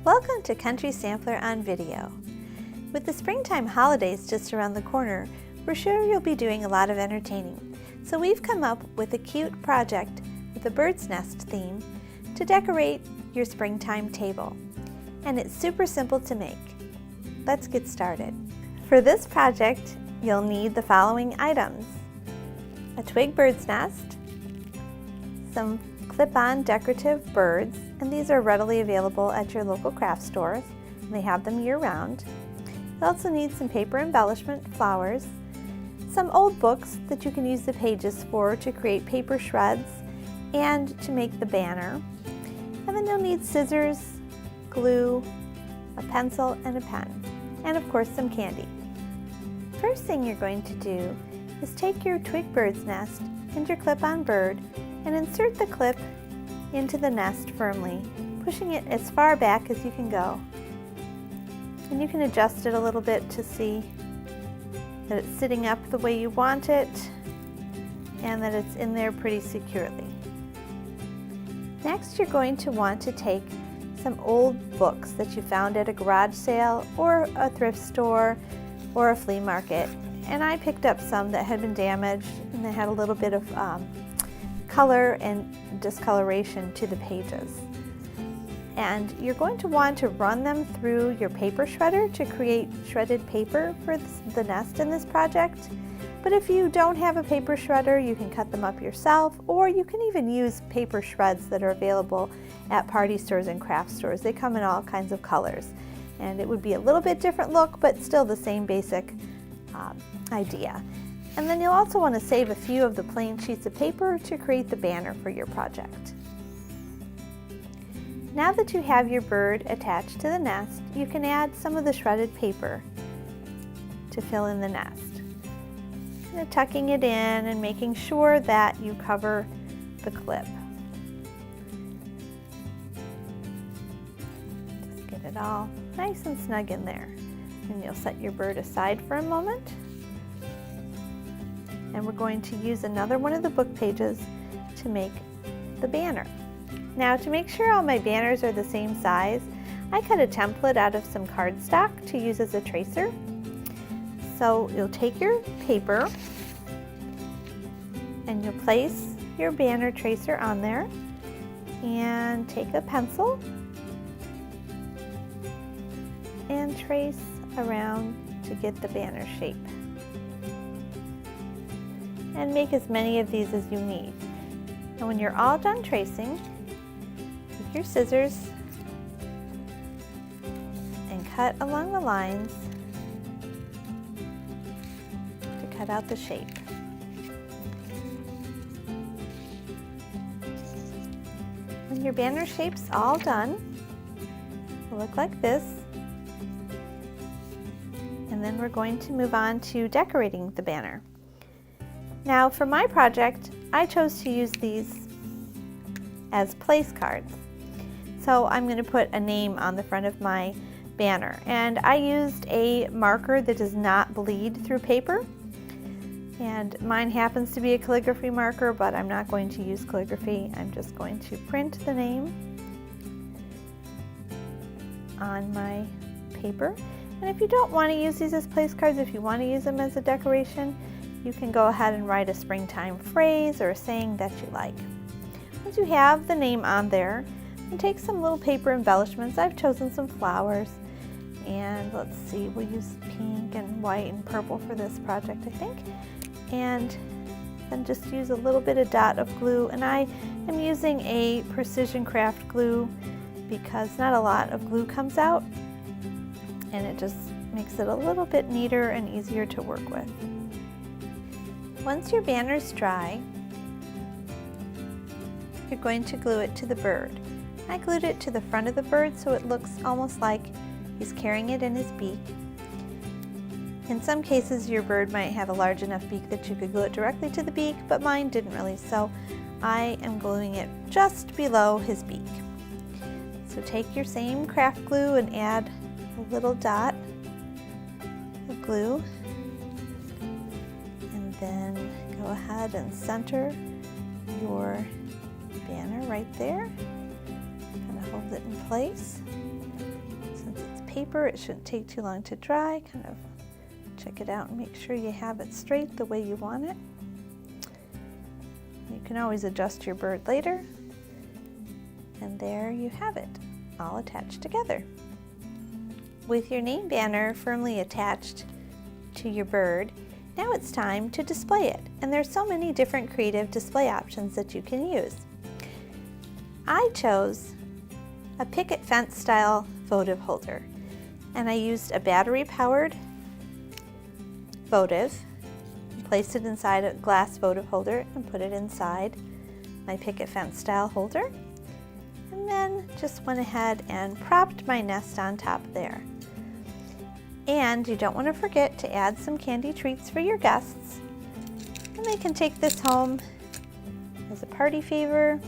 Welcome to Country Sampler on Video. With the springtime holidays just around the corner, we're sure you'll be doing a lot of entertaining. So we've come up with a cute project with a bird's nest theme to decorate your springtime table. And it's super simple to make. Let's get started. For this project, you'll need the following items: a twig bird's nest, some clip-on decorative birds, and these are readily available at your local craft stores. They have them year-round. You'll also need some paper embellishment, flowers, some old books that you can use the pages for to create paper shreds and to make the banner. And then you'll need scissors, glue, a pencil, and a pen, and of course some candy. First thing you're going to do is take your twig bird's nest and your clip-on bird and insert the clip into the nest firmly, pushing it as far back as you can go. And you can adjust it a little bit to see that it's sitting up the way you want it and that it's in there pretty securely. Next, you're going to want to take some old books that you found at a garage sale or a thrift store or a flea market. And I picked up some that had been damaged and they had a little bit of color and discoloration to the pages. And you're going to want to run them through your paper shredder to create shredded paper for the nest in this project. But if you don't have a paper shredder, you can cut them up yourself, or you can even use paper shreds that are available at party stores and craft stores. They come in all kinds of colors. And it would be a little bit different look, but still the same basic idea. And then you'll also want to save a few of the plain sheets of paper to create the banner for your project. Now that you have your bird attached to the nest, you can add some of the shredded paper to fill in the nest. Kind of tucking it in and making sure that you cover the clip. Just get it all nice and snug in there. And you'll set your bird aside for a moment. And we're going to use another one of the book pages to make the banner. Now, to make sure all my banners are the same size, I cut a template out of some cardstock to use as a tracer. So you'll take your paper and you'll place your banner tracer on there and take a pencil and trace around to get the banner shape. And make as many of these as you need. And when you're all done tracing, take your scissors and cut along the lines to cut out the shape. When your banner shape's all done, it'll look like this. And then we're going to move on to decorating the banner. Now for my project, I chose to use these as place cards. So I'm going to put a name on the front of my banner. And I used a marker that does not bleed through paper. And mine happens to be a calligraphy marker, but I'm not going to use calligraphy. I'm just going to print the name on my paper. And if you don't want to use these as place cards, if you want to use them as a decoration, you can go ahead and write a springtime phrase or a saying that you like. Once you have the name on there, and take some little paper embellishments. I've chosen some flowers, and let's see, we'll use pink and white and purple for this project, I think. And then just use a little bit of dot of glue, and I am using a precision craft glue because not a lot of glue comes out, and it just makes it a little bit neater and easier to work with. Once your banner's dry, you're going to glue it to the bird. I glued it to the front of the bird so it looks almost like he's carrying it in his beak. In some cases, your bird might have a large enough beak that you could glue it directly to the beak, but mine didn't really, so I am gluing it just below his beak. So take your same craft glue and add a little dot of glue. Then go ahead and center your banner right there. Kind of hold it in place. paper. It shouldn't take too long to dry. Kind of check it out and make sure you have it straight the way you want it. You can always adjust your bird later. And there you have it, all attached together. With your name banner firmly attached to your bird, now it's time to display it. And there's so many different creative display options that you can use. I chose a picket fence style votive holder, and I used a battery powered votive, placed it inside a glass votive holder and put it inside my picket fence style holder, and then just went ahead and propped my nest on top there. And you don't want to forget to add some candy treats for your guests, and they can take this home as a party favor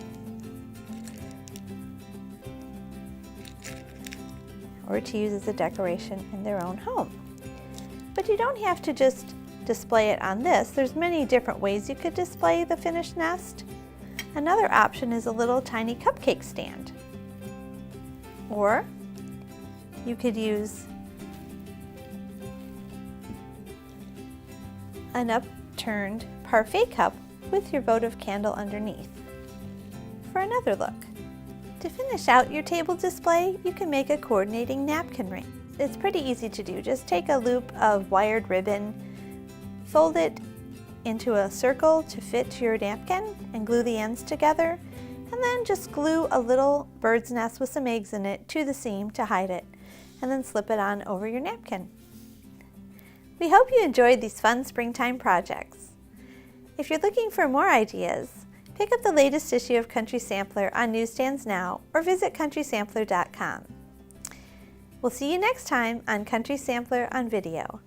or to use as a decoration in their own home. But you don't have to just display it on this. There's many different ways you could display the finished nest. Another option is a little tiny cupcake stand. Or you could use an upturned parfait cup with your votive candle underneath for another look. To finish out your table display, you can make a coordinating napkin ring. It's pretty easy to do. Just take a loop of wired ribbon, fold it into a circle to fit your napkin and glue the ends together, and then just glue a little bird's nest with some eggs in it to the seam to hide it, and then slip it on over your napkin. We hope you enjoyed these fun springtime projects. If you're looking for more ideas, pick up the latest issue of Country Sampler on newsstands now or visit countrysampler.com. We'll see you next time on Country Sampler on Video.